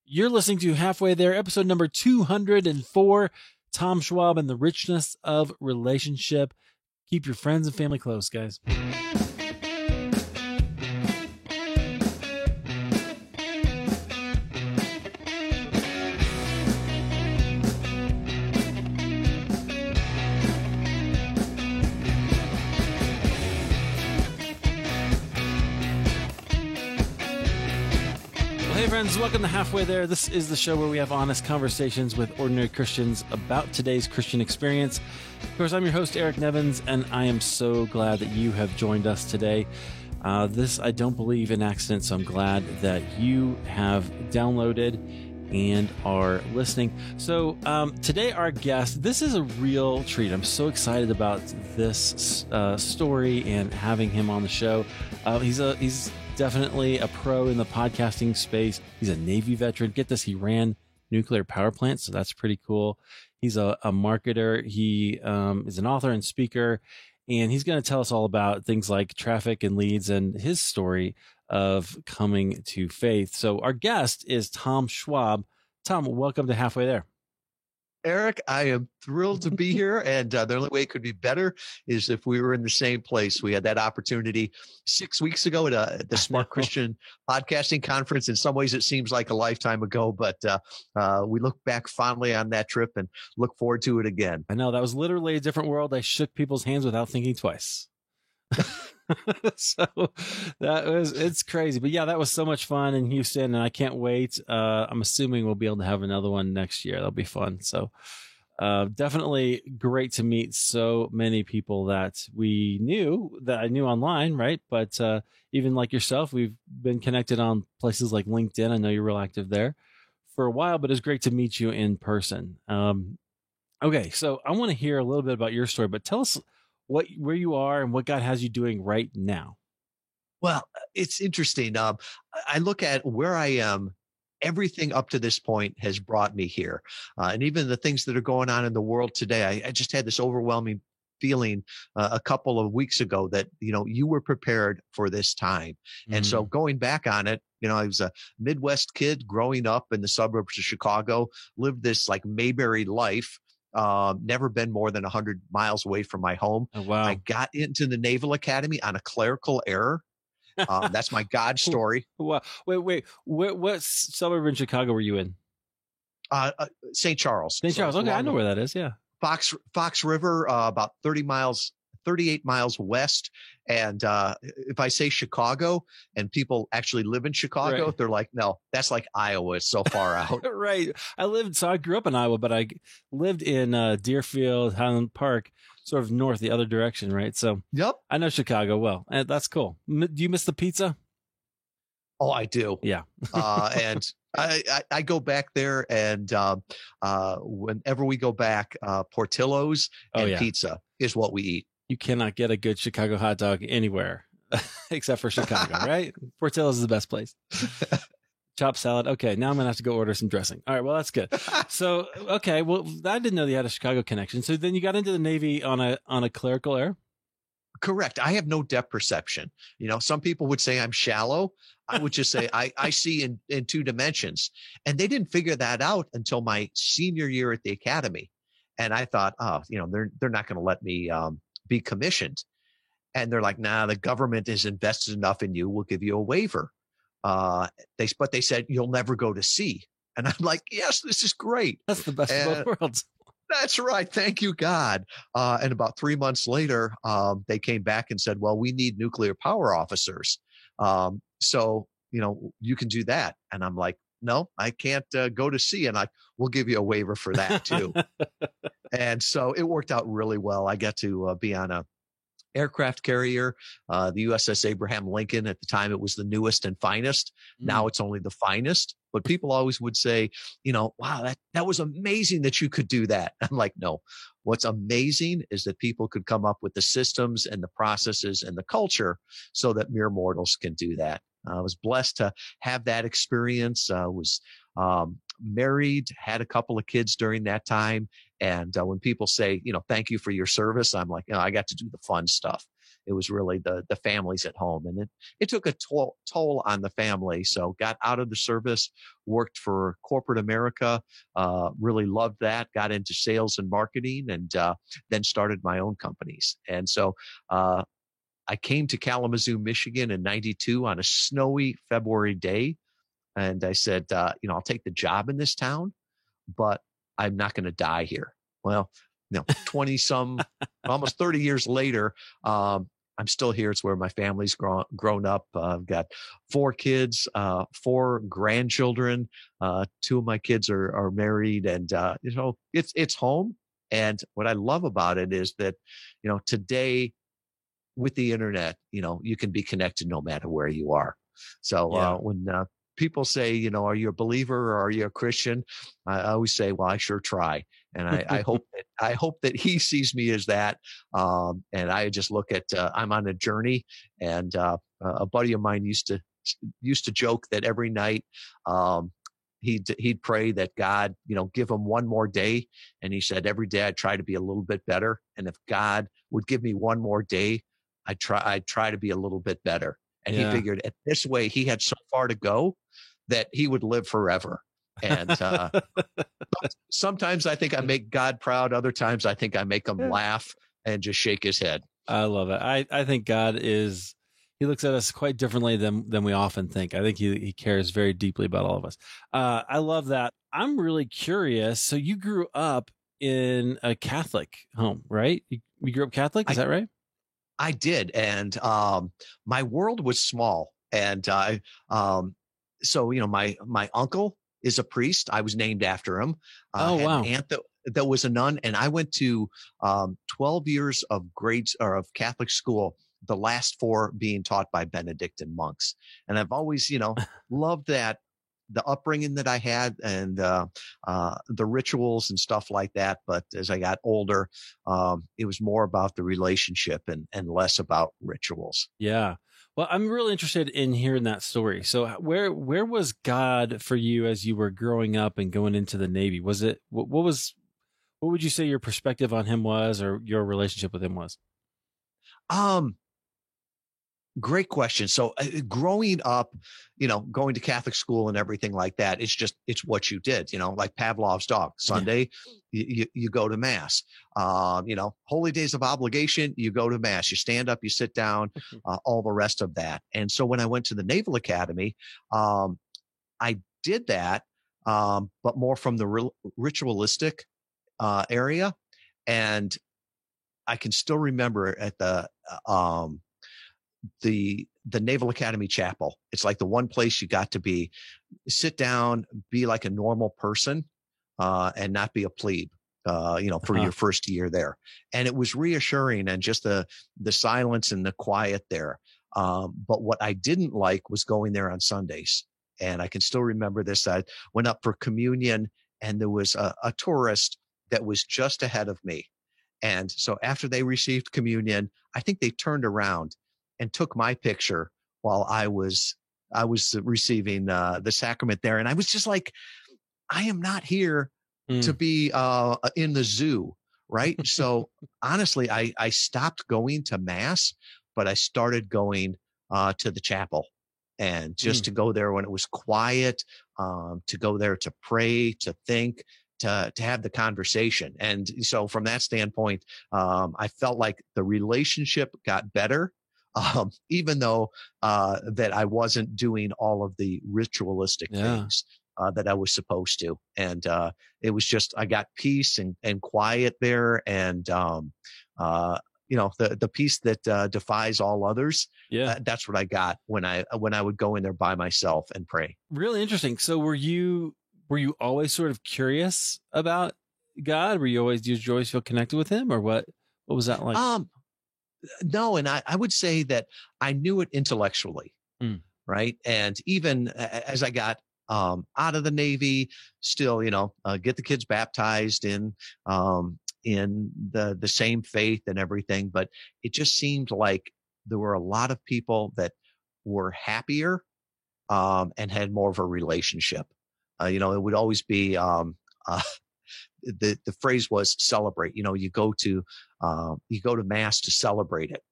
You're listening to Halfway There, episode number 204, Tom Schwab and the Richness of Relationship. Keep your friends and family close, guys. Hey friends, welcome to Halfway There. This is the show where we have honest conversations with ordinary Christians about today's Christian experience. Of course, I'm your host, Eric Nevins, and I am so glad that you have joined us today. This, I don't believe in accident, so I'm glad that you have downloaded and are listening. So today our guest, this is a real treat. I'm so excited about this story and having him on the show. He's definitely a pro in the podcasting space. He's a Navy veteran. Get this, he ran nuclear power plants, so that's pretty cool. He's a marketer. He is an author and speaker, and he's going to tell us all about things like traffic and leads and his story of coming to faith. So our guest is Tom Schwab. Tom, welcome to Halfway There. Eric, I am thrilled to be here, and the only way it could be better is if we were in the same place. We had that opportunity 6 weeks ago at the Smart Christian Podcasting Conference. In some ways, it seems like a lifetime ago, but we look back fondly on that trip and look forward to it again. I know, that was literally a different world. I shook people's hands without thinking twice. So it's crazy. But yeah, that was so much fun in Houston, and I can't wait. I'm assuming we'll be able to have another one next year. That'll be fun. So definitely great to meet so many people that I knew online, right? But even like yourself, we've been connected on places like LinkedIn. I know you're real active there for a while, but it's great to meet you in person. Okay, so I want to hear a little bit about your story, but tell us where you are and what God has you doing right now. Well, it's interesting. I look at where I am. Everything up to this point has brought me here. And even the things that are going on in the world today, I just had this overwhelming feeling a couple of weeks ago that, you were prepared for this time. Mm-hmm. And so going back on it, I was a Midwest kid growing up in the suburbs of Chicago, lived this like Mayberry life. Never been more than 100 miles away from my home. Oh, wow. I got into the Naval Academy on a clerical error. That's my God story. Wow. Wait. What suburb in Chicago were you in? St. Charles. St. Charles. Okay, I know where that is. Yeah. Fox River, about 38 miles west. And if I say Chicago and people actually live in Chicago, right, they're like, no, that's like Iowa. It's so far out. Right. I grew up in Iowa, but I lived in Deerfield, Highland Park, sort of north, the other direction, right? So yep, I know Chicago well. And that's cool. Do you miss the pizza? Oh, I do. Yeah. And I go back there, and whenever we go back, Portillo's and pizza is what we eat. You cannot get a good Chicago hot dog anywhere except for Chicago, right? Portillo's is the best place. Chopped salad. Okay, now I'm going to have to go order some dressing. All right, well, that's good. So, okay, well, I didn't know you had a Chicago connection. So then you got into the Navy on a clerical error? Correct. I have no depth perception. Some people would say I'm shallow. I would just say I see in two dimensions. And they didn't figure that out until my senior year at the academy. And I thought, they're not going to let me be commissioned. And they're like, nah, the government is invested enough in you. We'll give you a waiver. But they said, you'll never go to sea. And I'm like, yes, this is great. That's the best of both worlds. That's right. Thank you, God. And about 3 months later, they came back and said, well, we need nuclear power officers. So, you can do that. And I'm like, no, I can't go to sea. And we'll give you a waiver for that too. And so it worked out really well. I got to be on a aircraft carrier, the USS Abraham Lincoln. At the time, it was the newest and finest. Now it's only the finest. But people always would say, wow, that was amazing that you could do that. I'm like, no, what's amazing is that people could come up with the systems and the processes and the culture so that mere mortals can do that. I was blessed to have that experience. Was married, had a couple of kids during that time. And when people say, thank you for your service, I'm like, I got to do the fun stuff. it was really the families at home. And it took a toll on the family. So got out of the service, worked for corporate America, really loved that, got into sales and marketing, and then started my own companies. And so I came to Kalamazoo, Michigan in 92 on a snowy February day. And I said, I'll take the job in this town, but I'm not going to die here. Well, 20 some, almost 30 years later, I'm still here. It's where my family's grown up. I've got 4 kids, 4 grandchildren. 2 of my kids are married, and, it's home. And what I love about it is that, today with the internet, you can be connected no matter where you are. So, when, people say, are you a believer or are you a Christian? I always say, well, I sure try. And I hope that he sees me as that. And I just look at, I'm on a journey, and, a buddy of mine used to joke that every night, he'd pray that God, give him one more day. And he said, every day I try to be a little bit better. And if God would give me one more day, I'd try to be a little bit better. And he figured at this way, he had so far to go that he would live forever. And sometimes I think I make God proud. Other times I think I make him laugh and just shake his head. I love it. I think God he looks at us quite differently than we often think. I think he cares very deeply about all of us. I love that. I'm really curious. So you grew up in a Catholic home, right? You grew up Catholic. Is that right? I did. And, my world was small. And, so, my uncle is a priest. I was named after him. Oh, wow. An aunt that was a nun. And I went to, 12 years of of Catholic school, the last 4 being taught by Benedictine monks. And I've always, loved that, the upbringing that I had, and the rituals and stuff like that. But as I got older, it was more about the relationship and less about rituals. Yeah. Well, I'm really interested in hearing that story. So where was God for you as you were growing up and going into the Navy? Was it, what would you say your perspective on him was, or your relationship with him was? Great question. So growing up, going to Catholic school and everything like that, it's what you did, like Pavlov's dog. Sunday, you go to mass. Holy days of obligation, you go to mass, you stand up, you sit down, all the rest of that. And so when I went to the Naval Academy, I did that, but more from the ritualistic area. And I can still remember at the Naval Academy Chapel. It's like the one place you got to sit down, be like a normal person, and not be a plebe, for your first year there. And it was reassuring, and just the silence and the quiet there. But what I didn't like was going there on Sundays. And I can still remember this. I went up for communion, and there was a tourist that was just ahead of me. And so after they received communion, I think they turned around and took my picture while I was receiving the sacrament there. And I was just like, I am not here to be in the zoo, right? So honestly, I stopped going to mass, but I started going to the chapel, and just to go there when it was quiet, to go there to pray, to think, to have the conversation. And so from that standpoint, I felt like the relationship got better. Even though that I wasn't doing all of the ritualistic things that I was supposed to. And it was just, I got peace and quiet there. And, the peace that defies all others. Yeah. That's what I got when I would go in there by myself and pray. Really interesting. So were you always sort of curious about God? Did you always feel connected with him, or what was that like? No, and I would say that I knew it intellectually, right? And even as I got out of the Navy, still, get the kids baptized in the same faith and everything. But it just seemed like there were a lot of people that were happier and had more of a relationship. It would always be the phrase was celebrate. You go to mass to celebrate it.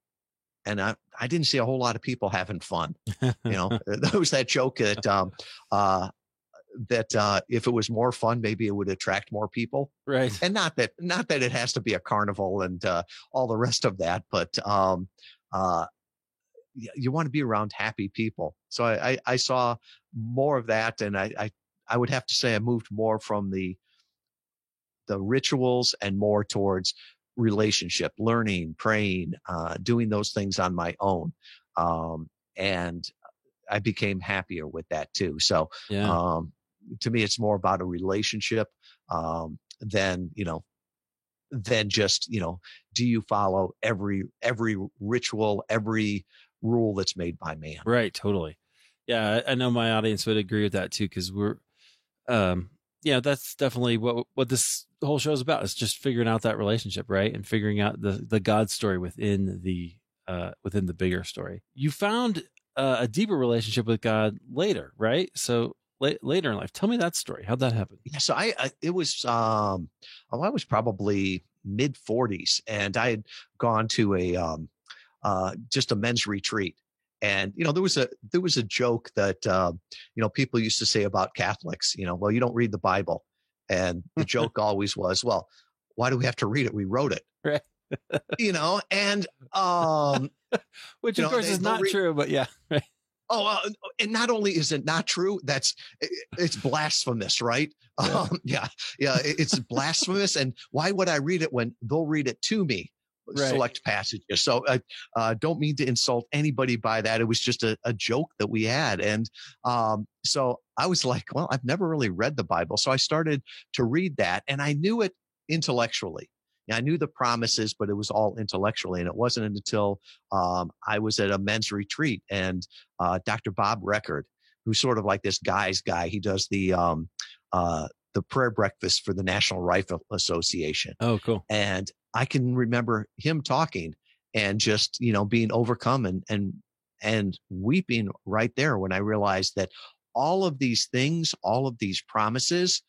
and I didn't see a whole lot of people having fun. There was that joke that if it was more fun, maybe it would attract more people. Right. And not that it has to be a carnival and all the rest of that, but you want to be around happy people. So I saw more of that, and I would have to say I moved more from the rituals and more towards relationship, learning, praying, doing those things on my own. And I became happier with that too. So, to me, it's more about a relationship, than just, do you follow every ritual, every rule that's made by man? Right. Totally. Yeah. I know my audience would agree with that too. Cause we're, that's definitely what this whole show is about. It's just figuring out that relationship, right? And figuring out the God story within the bigger story. You found a deeper relationship with God later, right? So later in life, tell me that story. How'd that happen? Yeah, so I was probably mid 40s, and I had gone to just a men's retreat. And, there was a joke that, people used to say about Catholics, well, you don't read the Bible. And the joke always was, well, why do we have to read it? We wrote it. Right. And, which of course is not true, but yeah. Right. Oh, and not only is it not true, it's blasphemous, right? Yeah. It's blasphemous. And why would I read it when they'll read it to me? Right. Select passages. So I don't mean to insult anybody by that. It was just a joke that we had. And so I was like, well, I've never really read the Bible. So I started to read that, and I knew it intellectually. I knew the promises, but it was all intellectually. And it wasn't until I was at a men's retreat, and Dr. Bob Record, who's sort of like this guy's guy, he does the prayer breakfast for the National Rifle Association. Oh, cool. And I can remember him talking and just, being overcome and weeping right there when I realized that all of these things, all of these promises,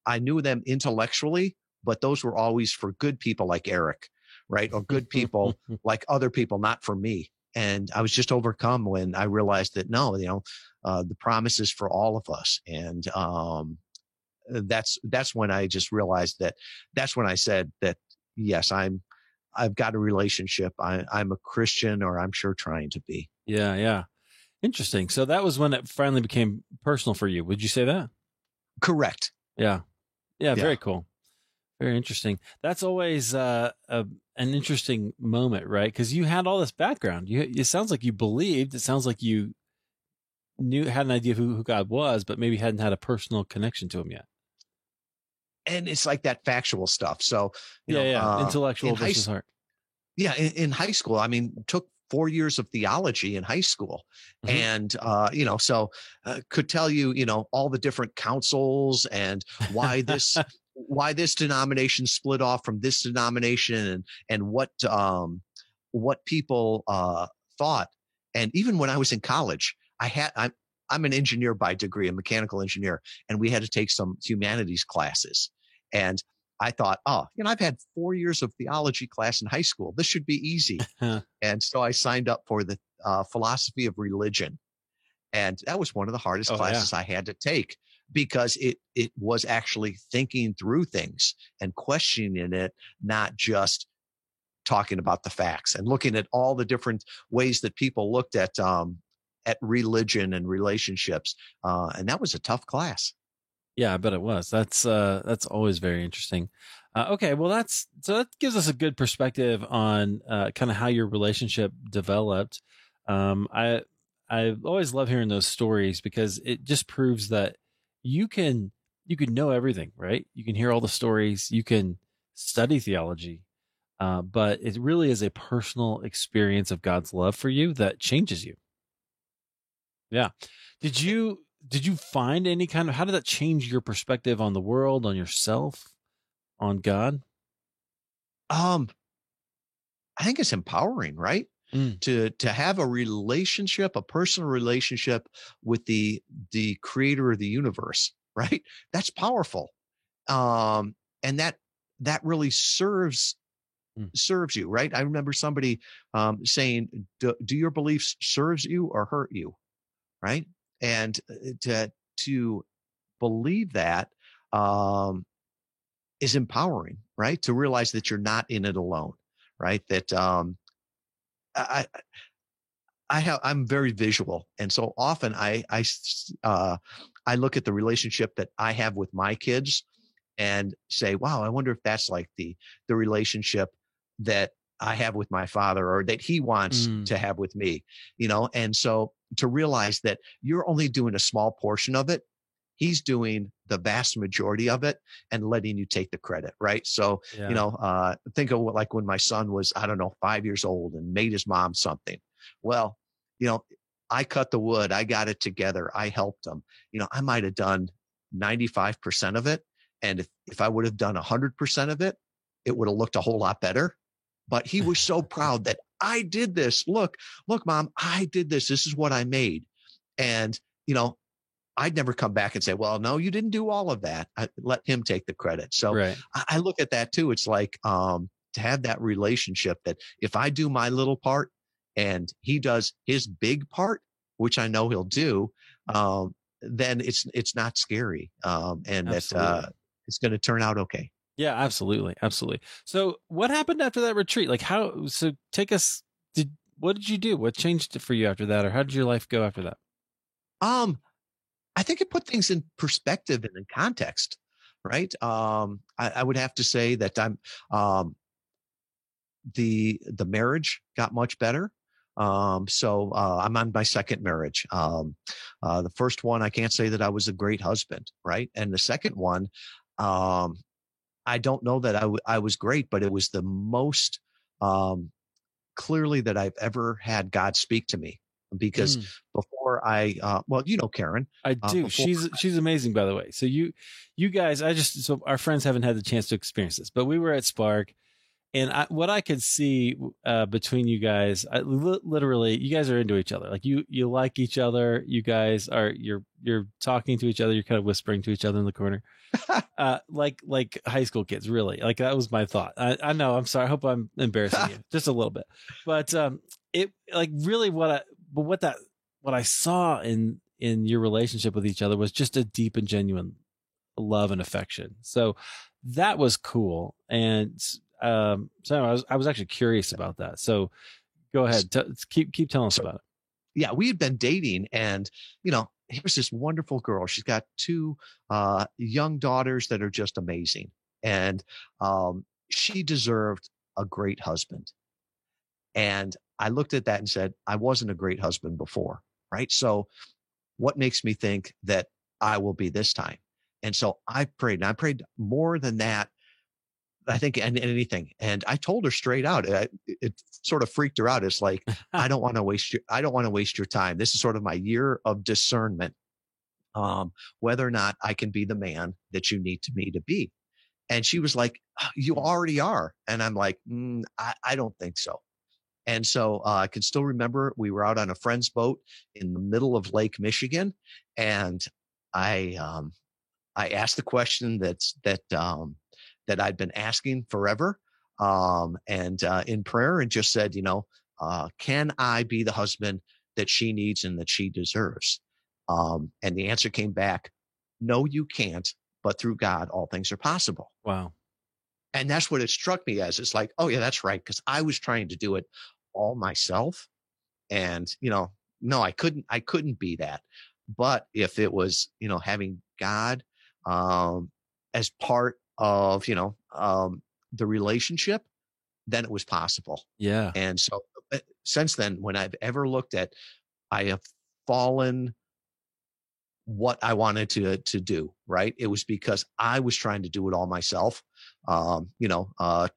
I knew them intellectually, but those were always for good people like Eric, right? Or good people like other people, not for me. And I was just overcome when I realized that no, the promise is for all of us. And that's when I just realized that's when I said that, yes, I've got a relationship. I'm a Christian, or I'm sure trying to be. Yeah. Yeah. Interesting. So that was when it finally became personal for you. Would you say that? Correct. Yeah. Yeah. Very cool. Very interesting. That's always an interesting moment, right? Because you had all this background. It sounds like you believed. It sounds like you had an idea of who God was, but maybe hadn't had a personal connection to him yet. And it's like that factual stuff. So intellectual versus heart. Yeah, in high school, took 4 years of theology in high school, and so could tell you, all the different councils and why this. Why this denomination split off from this denomination, and what people thought. And even when I was in college, I'm an engineer by degree, a mechanical engineer, and we had to take some humanities classes. And I thought, I've had 4 years of theology class in high school. This should be easy. And so I signed up for the philosophy of religion. And that was one of the hardest classes I had to take, because it was actually thinking through things and questioning it, not just talking about the facts, and looking at all the different ways that people looked at religion and relationships. And that was a tough class. Yeah, I bet it was. That's always very interesting. Okay. Well, that gives us a good perspective on kind of how your relationship developed. I always love hearing those stories, because it just proves that you can know everything, right? You can hear all the stories, you can study theology, but it really is a personal experience of God's love for you that changes you. Yeah. Did you find any kind of, how did that change your perspective on the world, on yourself, on God? I think it's empowering, right? To have a relationship, a personal relationship with the creator of the universe, right? That's powerful. And that really serves Mm. serves you, right? I remember somebody saying, do your beliefs serves you or hurt you, right? And to believe that um, is empowering, right? To realize that you're not in it alone, right? That I, I'm very visual, and so often I look at the relationship that I have with my kids and say, wow, I wonder if that's like the relationship that I have with my father, or that he wants Mm. to have with me, and so to realize that you're only doing a small portion of it, he's doing the vast majority of it and letting you take the credit, right? So Yeah. think of what, like when my son was, I don't know, 5 years old and made his mom something. Well, you know I cut the wood, I got it together, I helped him. I might have done 95% of it, and if I would have done 100% of it, it would have looked a whole lot better. But he was so proud that I did this. Look, mom, I did this. This is what I made. And, I'd never come back and say, well, no, you didn't do all of that. I let him take the credit. So Right. I look at that too. It's like to have that relationship that if I do my little part and he does his big part, which I know he'll do, then it's not scary, and that Absolutely. it's going to turn out okay. Yeah, absolutely. Absolutely. So what happened after that retreat? Like so take us, what did you do? What changed for you after that? Or how did your life go after that? Um, I think it put things in perspective and in context, right? I would have to say that the marriage got much better. So I'm on my second marriage. The first one, I can't say that I was a great husband, right? And the second one, um, I don't know that I was great, but it was the most clearly that I've ever had God speak to me. Because Mm. before well, Karen. I do. Before, She's amazing, by the way. So you guys, so our friends haven't had the chance to experience this, but we were at Spark, and what I could see between you guys, literally, you guys are into each other. Like you like each other. You guys you're talking to each other. You're kind of whispering to each other in the corner, like high school kids. Really, like that was my thought. I know. I'm sorry. I hope I'm embarrassing you just a little bit, but it like really what I saw in your relationship with each other was just a deep and genuine love and affection. So that was cool. And so I was actually curious about that. So go ahead, keep telling us about it. Yeah, we had been dating, and here's this wonderful girl. She's got two young daughters that are just amazing, and she deserved a great husband. And I looked at that and said, I wasn't a great husband before, right? So what makes me think that I will be this time? And so I prayed, and I prayed more than that, I think, and anything. And I told her straight out, it sort of freaked her out. It's like, I don't want to waste your time. This is sort of my year of discernment, whether or not I can be the man that you need me to be. And she was like, oh, you already are. And I'm like, I don't think so. And so I can still remember we were out on a friend's boat in the middle of Lake Michigan, and I asked the question that I'd been asking forever, and in prayer, and just said, can I be the husband that she needs and that she deserves? And the answer came back, no, you can't, but through God, all things are possible. Wow. And that's what it struck me as. It's like, oh yeah, that's right. Because I was trying to do it all myself. And, no, I couldn't be that. But if it was, having God as part of, the relationship, then it was possible. Yeah. And so since then, when I've ever looked at, I have fallen what I wanted to do, right? It was because I was trying to do it all myself.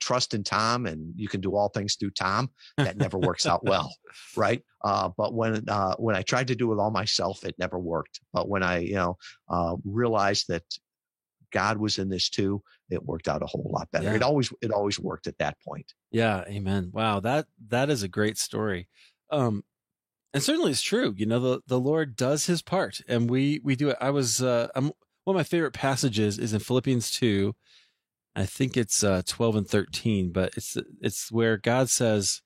Trust in Tom, and you can do all things through Tom. That never works out well, right? But when I tried to do it all myself, it never worked. But when I, realized that God was in this too, it worked out a whole lot better. Yeah. It always worked at that point. Yeah. Amen. Wow. That is a great story. And certainly it's true. The Lord does his part, and we do it. One of my favorite passages is in Philippians 2. I think it's 12 and 13, but it's where God says,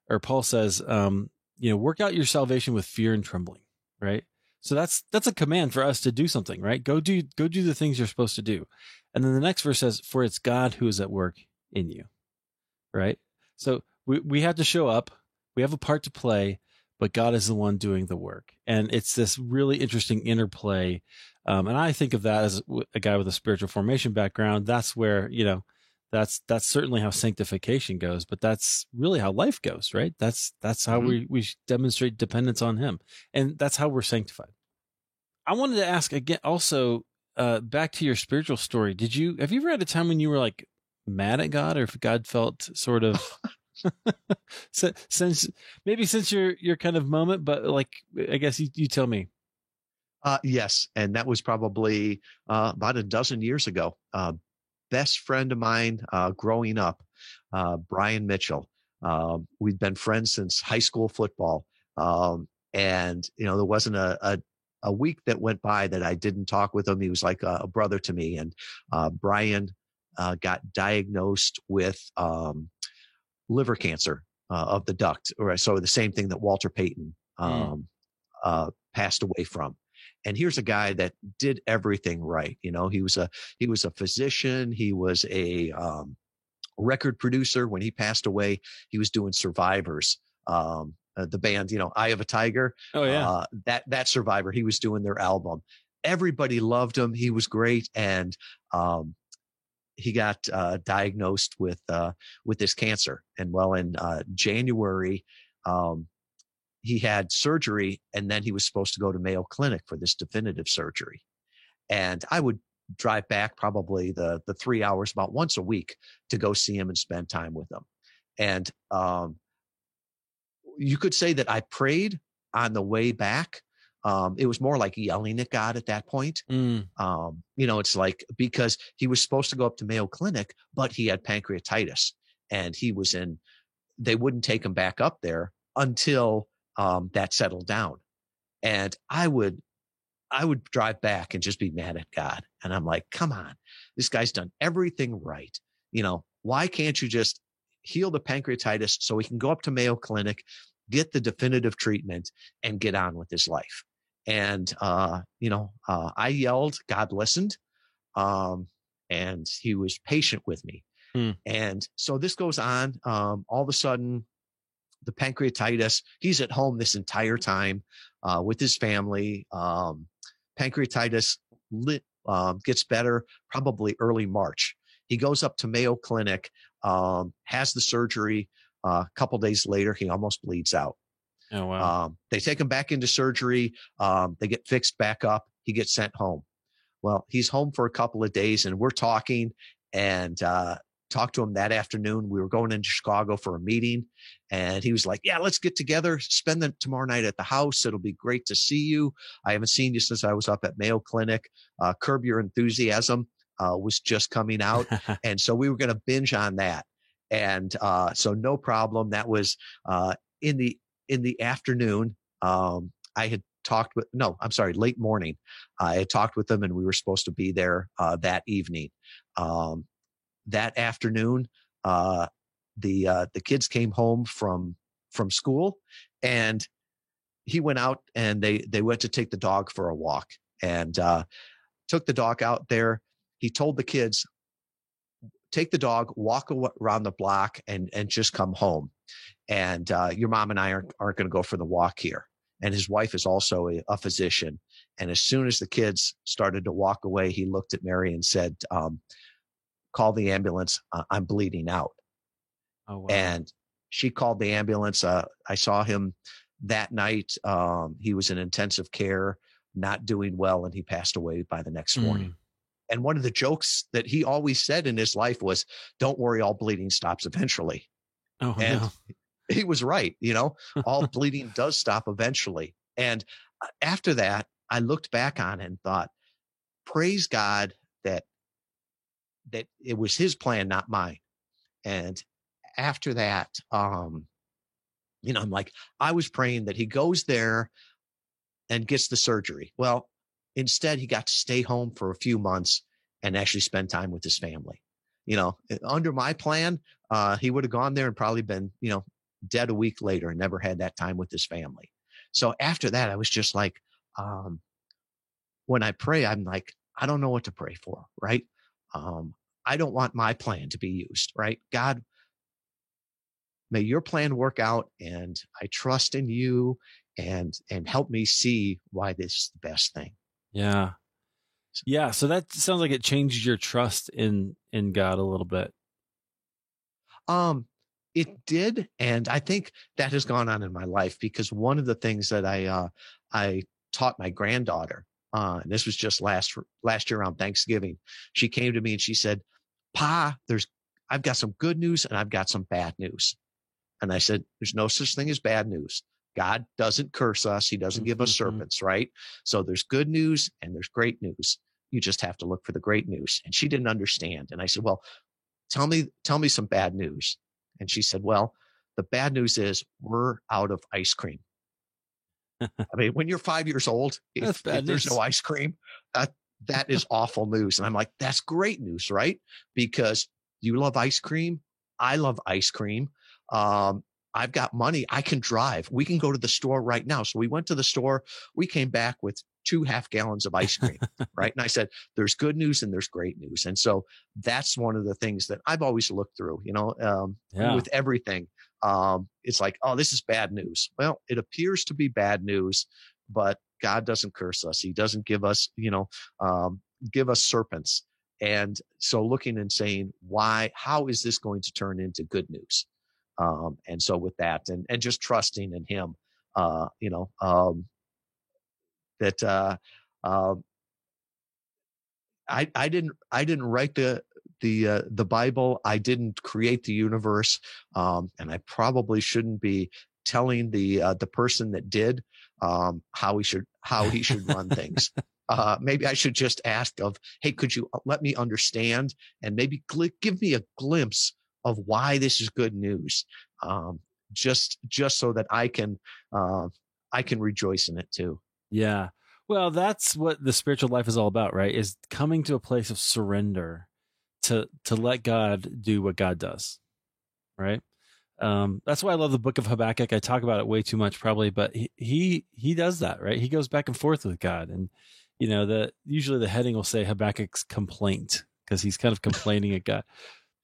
or Paul says, work out your salvation with fear and trembling, right? So that's a command for us to do something, right? Go do the things you're supposed to do. And then the next verse says, for it's God who is at work in you, right? So we have to show up. We have a part to play, but God is the one doing the work. And it's this really interesting interplay. And I think of that as a guy with a spiritual formation background. That's where, that's certainly how sanctification goes, but that's really how life goes, right? That's how we demonstrate dependence on him. And that's how we're sanctified. I wanted to ask again, also, back to your spiritual story. Have you ever had a time when you were like mad at God, or if God felt sort of since your kind of moment, but like, I guess you tell me. Yes. And that was probably about a dozen years ago. Best friend of mine growing up, Brian Mitchell. We'd been friends since high school football. And, there wasn't a week that went by that I didn't talk with him. He was like a brother to me. And Brian got diagnosed with liver cancer of the duct, or so the same thing that Walter Payton passed away from. And here's a guy that did everything right. He was a physician. He was a record producer. When he passed away, he was doing Survivors, the band, Eye of a Tiger. Oh yeah. That Survivor, he was doing their album. Everybody loved him. He was great. And he got diagnosed with this cancer. And in January, he had surgery, and then he was supposed to go to Mayo Clinic for this definitive surgery. And I would drive back probably the 3 hours about once a week to go see him and spend time with him. And you could say that I prayed on the way back. It was more like yelling at God at that point. It's like, because he was supposed to go up to Mayo Clinic, but he had pancreatitis, and they wouldn't take him back up there until that settled down. And I would drive back and just be mad at God. And I'm like, come on, this guy's done everything right. Why can't you just heal the pancreatitis so he can go up to Mayo Clinic, get the definitive treatment, and get on with his life? And, I yelled, God listened. And he was patient with me. And so this goes on. All of a sudden, the pancreatitis, he's at home this entire time with his family. Pancreatitis gets better probably early March. He goes up to Mayo Clinic, has the surgery. A couple days later, he almost bleeds out. Oh, wow. They take him back into surgery. They get fixed back up. He gets sent home. Well, he's home for a couple of days, and we're talking, and talked to him that afternoon. We were going into Chicago for a meeting, and he was like, yeah, let's get together, spend tomorrow night at the house. It'll be great to see you. I haven't seen you since I was up at Mayo Clinic. Curb Your Enthusiasm was just coming out. And so we were going to binge on that. And so no problem. That was in the afternoon. I had late morning. I had talked with them, and we were supposed to be there that evening. That afternoon, the kids came home from school, and he went out, and they went to take the dog for a walk, and took the dog out there. He told the kids, take the dog, walk around the block, and just come home. And your mom and I aren't going to go for the walk here. And his wife is also a physician. And as soon as the kids started to walk away, he looked at Mary and said, call the ambulance. I'm bleeding out. Oh, wow. And she called the ambulance. I saw him that night. He was in intensive care, not doing well, and he passed away by the next morning. And one of the jokes that he always said in his life was, don't worry, all bleeding stops eventually. Oh, and no. He was right. All bleeding does stop eventually. And after that, I looked back on it and thought, praise God that it was his plan, not mine. And after that, I'm like, I was praying that he goes there and gets the surgery. Well, instead, he got to stay home for a few months and actually spend time with his family. Under my plan, he would have gone there and probably been, dead a week later and never had that time with his family. So after that, I was just like, when I pray, I'm like, I don't know what to pray for, right? I don't want my plan to be used, right? God, may your plan work out, and I trust in you, and help me see why this is the best thing. Yeah. Yeah. So that sounds like it changed your trust in God a little bit. It did. And I think that has gone on in my life, because one of the things that I taught my granddaughter, and this was just last year around Thanksgiving, she came to me and she said, "Pa, I've got some good news and I've got some bad news." And I said, "There's no such thing as bad news. God doesn't curse us. He doesn't give us serpents, right? So there's good news and there's great news. You just have to look for the great news." And she didn't understand. And I said, "Well, tell me some bad news." And she said, "Well, the bad news is we're out of ice cream." I mean, when you're 5 years old, if there's no ice cream, that is awful news. And I'm like, that's great news, right? Because you love ice cream. I love ice cream. I've got money. I can drive. We can go to the store right now. So we went to the store. We came back with 2 half-gallons of ice cream, right? And I said, there's good news and there's great news. And so that's one of the things that I've always looked through, with everything. It's like, oh, this is bad news. Well, it appears to be bad news, but God doesn't curse us. He doesn't give us, give us serpents. And so looking and saying, how is this going to turn into good news? And so with that, and just trusting in him, that I didn't write the Bible. I didn't create the universe, and I probably shouldn't be telling the person that did how he should run things. Maybe I should just ask hey, could you let me understand, and maybe give me a glimpse of why this is good news, just so that I can rejoice in it too. Yeah. Well, that's what the spiritual life is all about, right? Is coming to a place of surrender to let God do what God does, right? That's why I love the book of Habakkuk. I talk about it way too much probably, but he does that, right? He goes back and forth with God. And, usually the heading will say Habakkuk's complaint, because he's kind of complaining at God.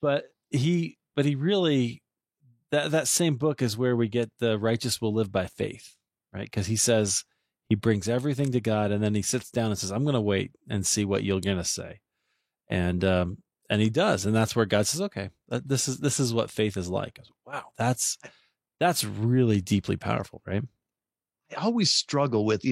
But he really, that same book is where we get the righteous will live by faith, right? Because he says, he brings everything to God, and then he sits down and says, "I'm going to wait and see what you're going to say." And he does. And that's where God says, "Okay, this is what faith is like." I was, wow, that's really deeply powerful, right? I always struggle with,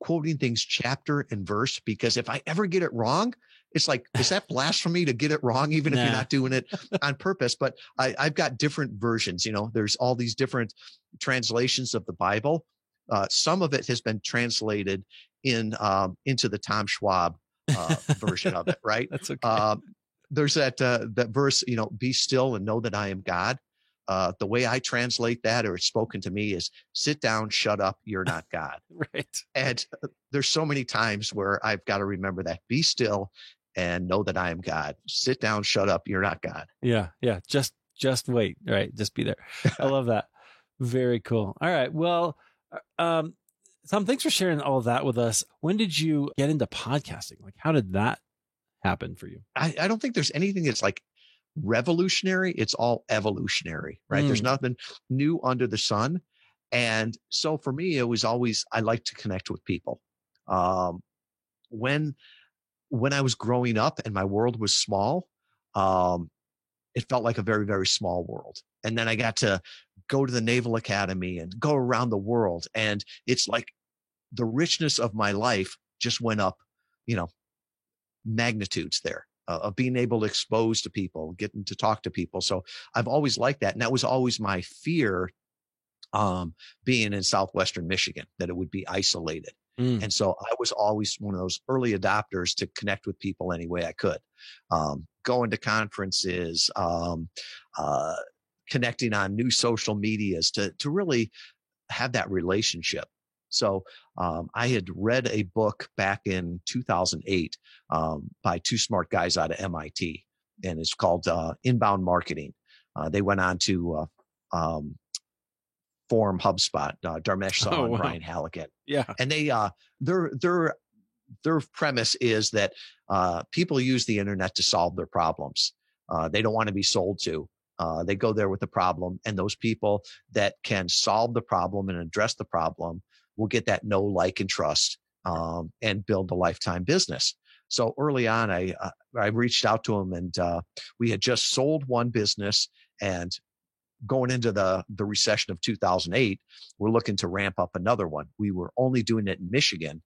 quoting things chapter and verse, because if I ever get it wrong, it's like, is that blasphemy to get it wrong, even if you're not doing it on purpose? But I've got different versions. There's all these different translations of the Bible. Some of it has been translated into the Tom Schwab version of it, right? That's okay. There's that verse, "Be still and know that I am God." The way I translate that, or it's spoken to me, is "Sit down, shut up, you're not God." Right. And there's so many times where I've got to remember that. Be still and know that I am God. Sit down, shut up, you're not God. Yeah. Yeah. Just wait. Right. Just be there. I love that. Very cool. All right. Well, Tom, thanks for sharing all of that with us. When did you get into podcasting? Like, how did that happen for you? I don't think there's anything that's like revolutionary. It's all evolutionary, right? There's nothing new under the sun. And so for me, it was always, I like to connect with people. When I was growing up and my world was small, it felt like a very, very small world. And then I got to go to the Naval Academy and go around the world. And it's like the richness of my life just went up, magnitudes there, of being able to expose to people, getting to talk to people. So I've always liked that. And that was always my fear, being in Southwestern Michigan, that it would be isolated. And so I was always one of those early adopters to connect with people any way I could, going to conferences, connecting on new social medias to really have that relationship. So I had read a book back in 2008 by 2 smart guys out of MIT. and it's called Inbound Marketing. They went on to form HubSpot, Dharmesh Saha and Brian Halligan. Yeah. And they their premise is that people use the internet to solve their problems. They don't want to be sold to. They go there with the problem, and those people that can solve the problem and address the problem will get that know, like, and trust, and build a lifetime business. So early on, I reached out to them, and we had just sold one business, and going into the recession of 2008, we're looking to ramp up another one. We were only doing it in Michigan.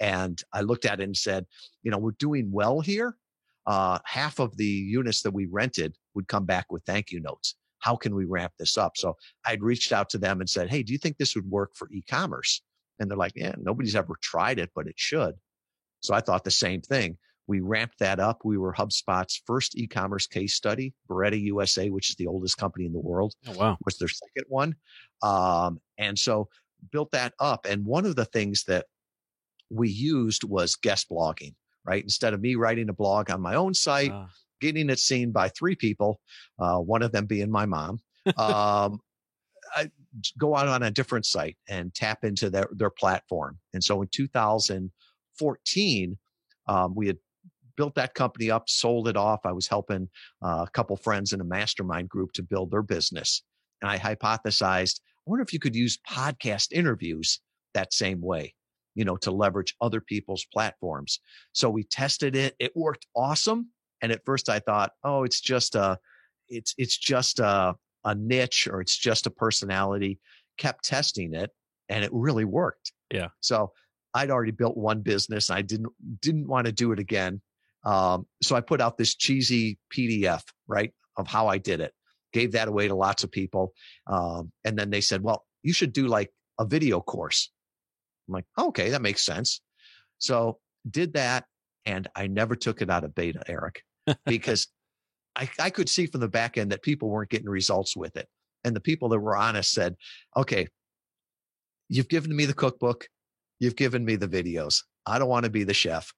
And I looked at it and said, we're doing well here. Half of the units that we rented would come back with thank you notes. How can we ramp this up? So I'd reached out to them and said, hey, do you think this would work for e-commerce? And they're like, yeah, nobody's ever tried it, but it should. So I thought the same thing. We ramped that up. We were HubSpot's first e-commerce case study. Beretta USA, which is the oldest company in the world, was their second one. And so built that up. And one of the things that we used was guest blogging, right? Instead of me writing a blog on my own site, getting it seen by 3 people, one of them being my mom, I go out on a different site and tap into their platform. And so in 2014, we had built that company up, sold it off. I was helping a couple friends in a mastermind group to build their business. And I hypothesized, I wonder if you could use podcast interviews that same way, to leverage other people's platforms. So we tested it. It worked awesome. And at first I thought, oh, it's just a niche, or it's just a personality. Kept testing it, and it really worked. Yeah. So I'd already built one business. I didn't want to do it again. So I put out this cheesy PDF, right, of how I did it. Gave that away to lots of people. And then they said, well, you should do like a video course. I'm like, okay, that makes sense. So did that. And I never took it out of beta, Eric, because I could see from the back end that people weren't getting results with it. And the people that were honest said, okay, you've given me the cookbook. You've given me the videos. I don't want to be the chef.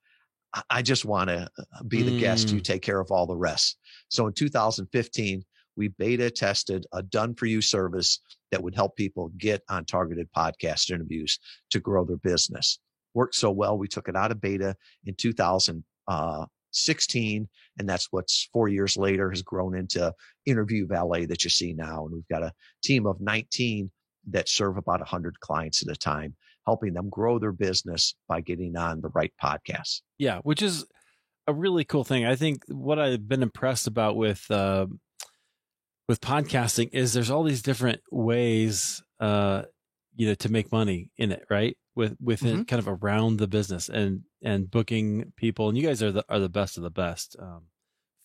I just want to be the guest. You take care of all the rest. So in 2015, we beta tested a done-for-you service that would help people get on targeted podcast interviews to grow their business. Worked so well, we took it out of beta in 2016, and that's what's 4 years later has grown into Interview Valet that you see now. And we've got a team of 19 that serve about 100 clients at a time, helping them grow their business by getting on the right podcasts. Yeah, which is a really cool thing. I think what I've been impressed about with podcasting is there's all these different ways, to make money in it, right? Within kind of around the business and booking people. And you guys are the best of the best,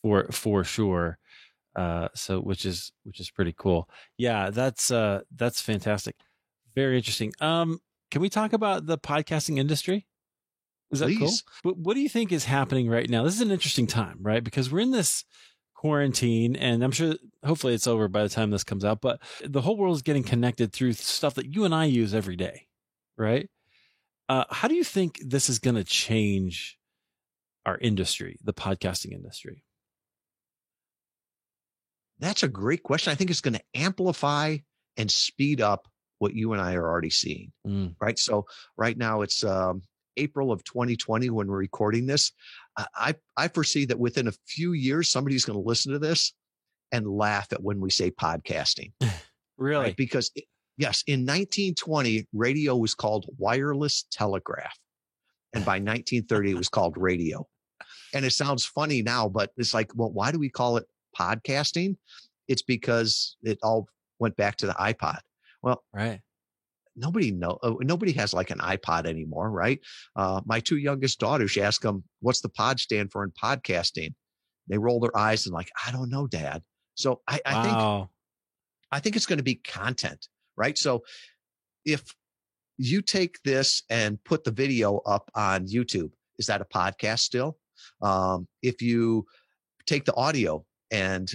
for sure. So which is pretty cool. Yeah, that's fantastic. Very interesting. Can we talk about the podcasting industry? Is that Please. Cool? What do you think is happening right now? This is an interesting time, right? Because we're in this quarantine, and I'm sure hopefully it's over by the time this comes out, but the whole world is getting connected through stuff that you and I use every day, right? How do you think this is going to change our industry, the podcasting industry? That's a great question. I think it's going to amplify and speed up what you and I are already seeing, right? So right now it's April of 2020 when we're recording this. I foresee that within a few years, somebody's going to listen to this and laugh at when we say podcasting. Really? Right? Because yes, in 1920, radio was called wireless telegraph. And by 1930, it was called radio. And it sounds funny now, but it's like, well, why do we call it podcasting? It's because it all went back to the iPod. Well, right. Nobody has like an iPod anymore, right? My 2 youngest daughters, you ask them, what's the pod stand for in podcasting? They roll their eyes and like, I don't know, Dad. So I think it's going to be content, right? So if you take this and put the video up on YouTube, is that a podcast still? If you take the audio and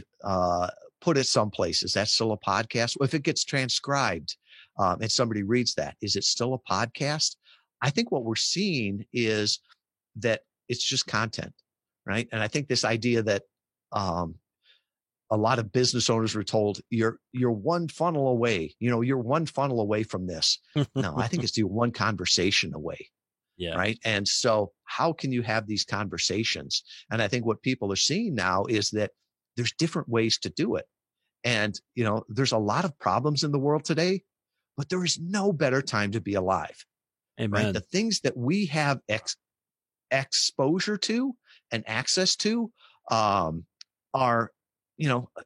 put it someplace, is that still a podcast? If it gets transcribed and somebody reads that, is it still a podcast? I think what we're seeing is that it's just content, right? And I think this idea that a lot of business owners were told you're one funnel away, you're one funnel away from this. No, I think it's you're one conversation away. Yeah. Right. And so how can you have these conversations? And I think what people are seeing now is that there's different ways to do it. And, there's a lot of problems in the world today, but there is no better time to be alive. Amen. Right. The things that we have exposure to and access to, are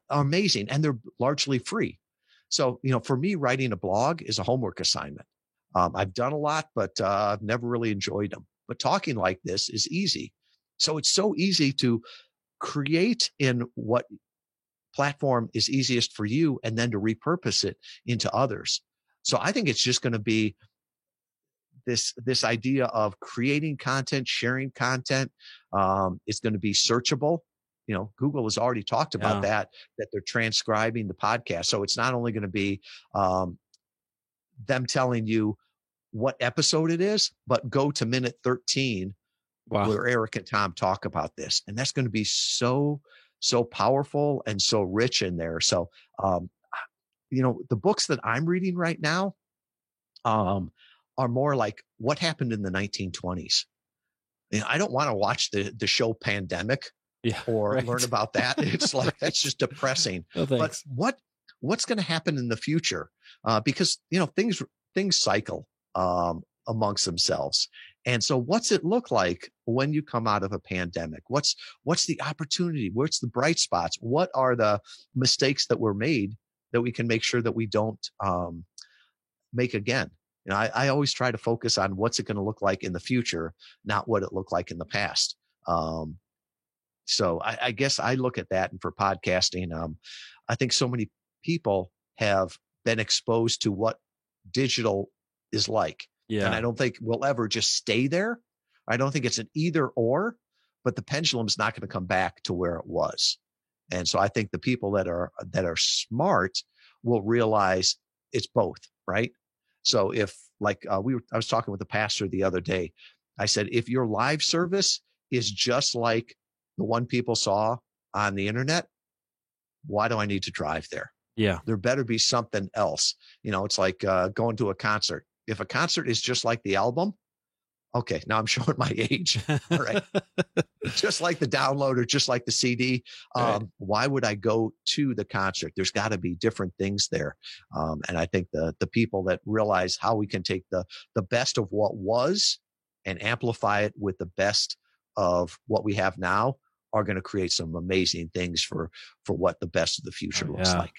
amazing, and they're largely free. So, for me, writing a blog is a homework assignment. I've done a lot, but I've never really enjoyed them. But talking like this is easy. So it's so easy to create in what platform is easiest for you and then to repurpose it into others. So I think it's just going to be this idea of creating content, sharing content. It's going to be searchable. Google has already talked about that they're transcribing the podcast. So it's not only going to be them telling you what episode it is, but go to minute 13 where Eric and Tom talk about this. And that's going to be so powerful and so rich in there. So, the books that I'm reading right now are more like what happened in the 1920s. I don't want to watch the show Pandemic or learn about that. It's like, that's just depressing. But what's going to happen in the future? Because, things cycle amongst themselves. And so what's it look like when you come out of a pandemic? What's the opportunity? What's the bright spots? What are the mistakes that were made that we can make sure that we don't make again? I always try to focus on what's it going to look like in the future, not what it looked like in the past. So I guess I look at that, and for podcasting, I think so many people have been exposed to what digital is like. Yeah. And I don't think we'll ever just stay there. I don't think it's an either or, but the pendulum's not going to come back to where it was. And so I think the people that are smart will realize it's both, right? So if I was talking with the pastor the other day, I said, if your live service is just like the one people saw on the internet, why do I need to drive there? Yeah. There better be something else. It's like going to a concert. If a concert is just like the album, okay, now I'm showing my age. All right. Just like the download or just like the CD. Why would I go to the concert? There's got to be different things there. And I think the people that realize how we can take the best of what was and amplify it with the best of what we have now are going to create some amazing things for what the best of the future looks like.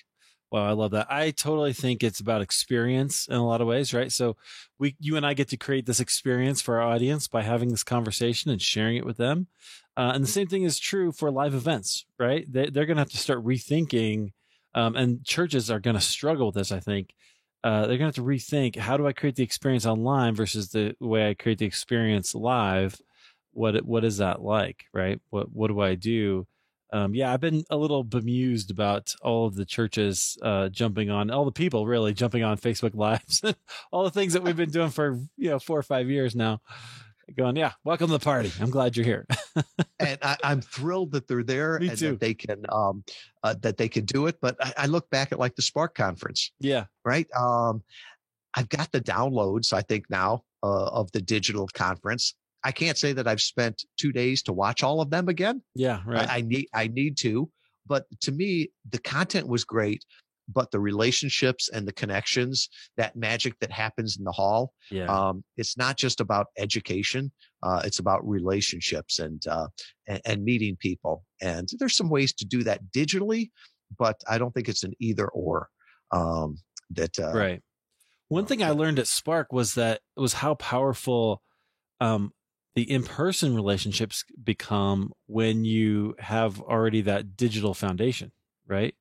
Well, I love that. I totally think it's about experience in a lot of ways, right? So you and I get to create this experience for our audience by having this conversation and sharing it with them. And the same thing is true for live events, right? They're going to have to start rethinking, and churches are going to struggle with this, I think. They're going to have to rethink, how do I create the experience online versus the way I create the experience live? What is that like, right? What do I do? I've been a little bemused about all of the churches jumping on, all the people really jumping on Facebook Lives, all the things that we've been doing for 4 or 5 years now. Going, welcome to the party. I'm glad you're here. And I'm thrilled that they're there. Me and too. That they can do it. But I look back at like the Spark conference. Yeah. Right. I've got the downloads, I think now, of the digital conference. I can't say that I've spent 2 days to watch all of them again. Yeah, right. I need to, but to me, the content was great, but the relationships and the connections, that magic that happens in the hall, it's not just about education. It's about relationships and meeting people. And there's some ways to do that digitally, but I don't think it's an either or. Right. One thing I learned at Spark was how powerful the in-person relationships become when you have already that digital foundation, right?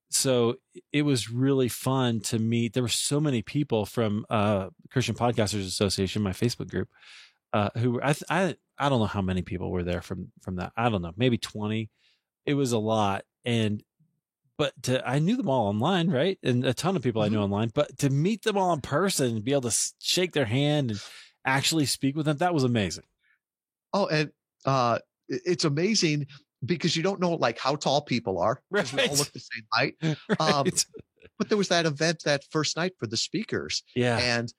So it was really fun to meet. There were so many people from Christian Podcasters Association, my Facebook group, who I don't know how many people were there from that. I don't know, maybe 20. It was a lot. But I knew them all online, right? And a ton of people I knew online, but to meet them all in person and be able to shake their hand and actually speak with them, that was amazing. Oh, and it's amazing because you don't know like how tall people are, because we all Right. look the same height. Right. But there was that event that first night for the speakers, Yeah. and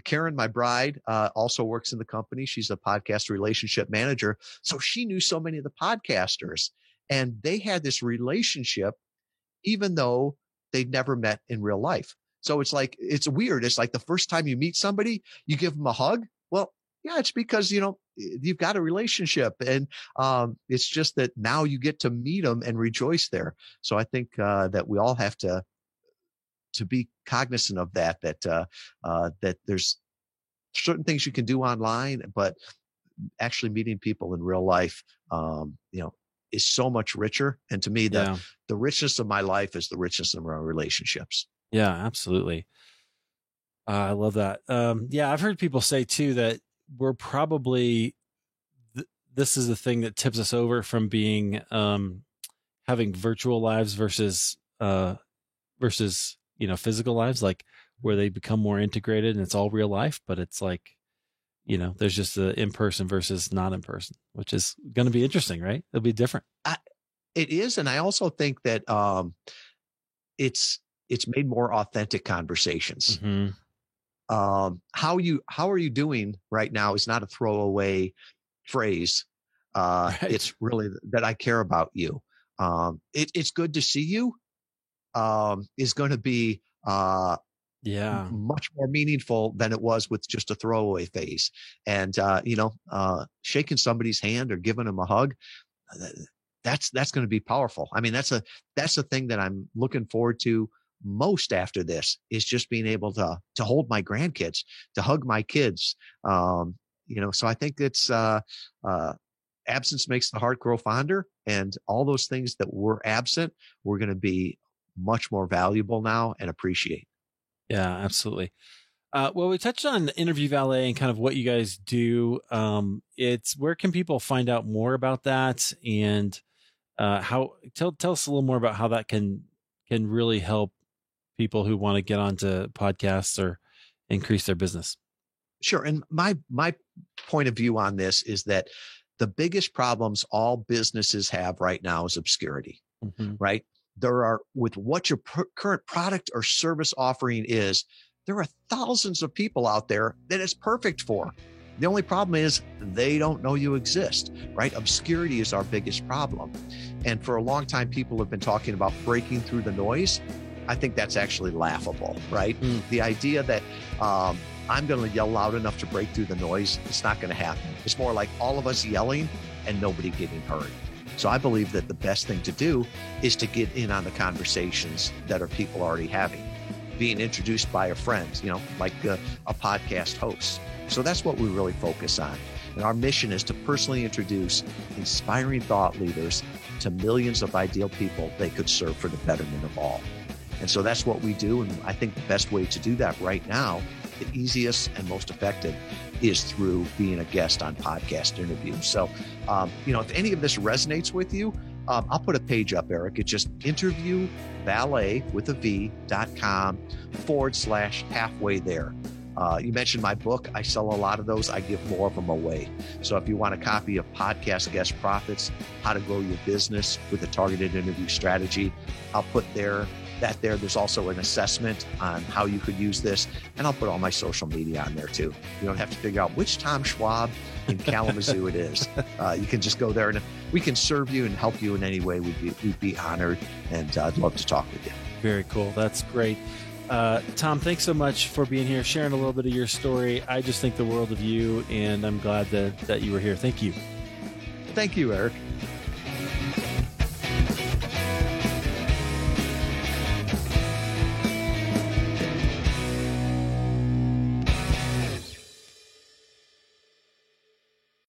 Karen, my bride, also works in the company. She's a podcast relationship manager, so she knew so many of the podcasters, and they had this relationship, even though they'd never met in real life. So it's like, it's weird. It's like the first time you meet somebody, you give them a hug. Well, yeah, it's because, you've got a relationship, and it's just that now you get to meet them and rejoice there. So I think that we all have to be cognizant of that there's certain things you can do online, but actually meeting people in real life, is so much richer. And to me, the richness of my life is the richness of our relationships. Yeah, absolutely. I love that. I've heard people say too that we're probably this is the thing that tips us over from being having virtual lives versus physical lives, like where they become more integrated and it's all real life, but it's like, there's just the in-person versus not in person, which is going to be interesting, right? It'll be different. It is. And I also think that it's made more authentic conversations. Mm-hmm. How are you doing right now is not a throwaway phrase. Right. It's really that I care about you. It's good to see you is going to be much more meaningful than it was with just a throwaway phase. And shaking somebody's hand or giving them a hug, that's going to be powerful. I mean, that's the thing that I'm looking forward to most after this, is just being able to hold my grandkids, to hug my kids. So I think it's absence makes the heart grow fonder, and all those things that were absent, we're going to be much more valuable now and appreciate. Yeah, absolutely. Well, we touched on Interview Valet and kind of what you guys do. It's where can people find out more about that, and how tell us a little more about how that can really help people who want to get onto podcasts or increase their business. Sure. And my point of view on this is that the biggest problems all businesses have right now is obscurity, right? There are, with what your current product or service offering is, there are thousands of people out there that it's perfect for. The only problem is they don't know you exist, right? Obscurity is our biggest problem. And for a long time, people have been talking about breaking through the noise. I think that's actually laughable, right? The idea that I'm going to yell loud enough to break through the noise, it's not going to happen. It's more like all of us yelling and nobody getting heard. So I believe that the best thing to do is to get in on the conversations that are people already having, being introduced by a friend, like a podcast host. So that's what we really focus on. And our mission is to personally introduce inspiring thought leaders to millions of ideal people they could serve for the betterment of all. And so that's what we do. And I think the best way to do that right now, the easiest and most effective, is through being a guest on podcast interviews. So, if any of this resonates with you, I'll put a page up, Eric. It's just interviewvalet.com/halfway there. You mentioned my book. I sell a lot of those. I give more of them away. So if you want a copy of Podcast Guest Profits, How to Grow Your Business with a Targeted Interview Strategy, I'll put that there. There's also an assessment on how you could use this, and I'll put all my social media on there too. You don't have to figure out which Tom Schwab in Kalamazoo it is. You can just go there, and if we can serve you and help you in any way, we'd be honored, and I'd love to talk with you. Very cool. That's great. Tom, thanks so much for being here, sharing a little bit of your story. I just think the world of you, and I'm glad that you were here. Thank you. Thank you, Eric.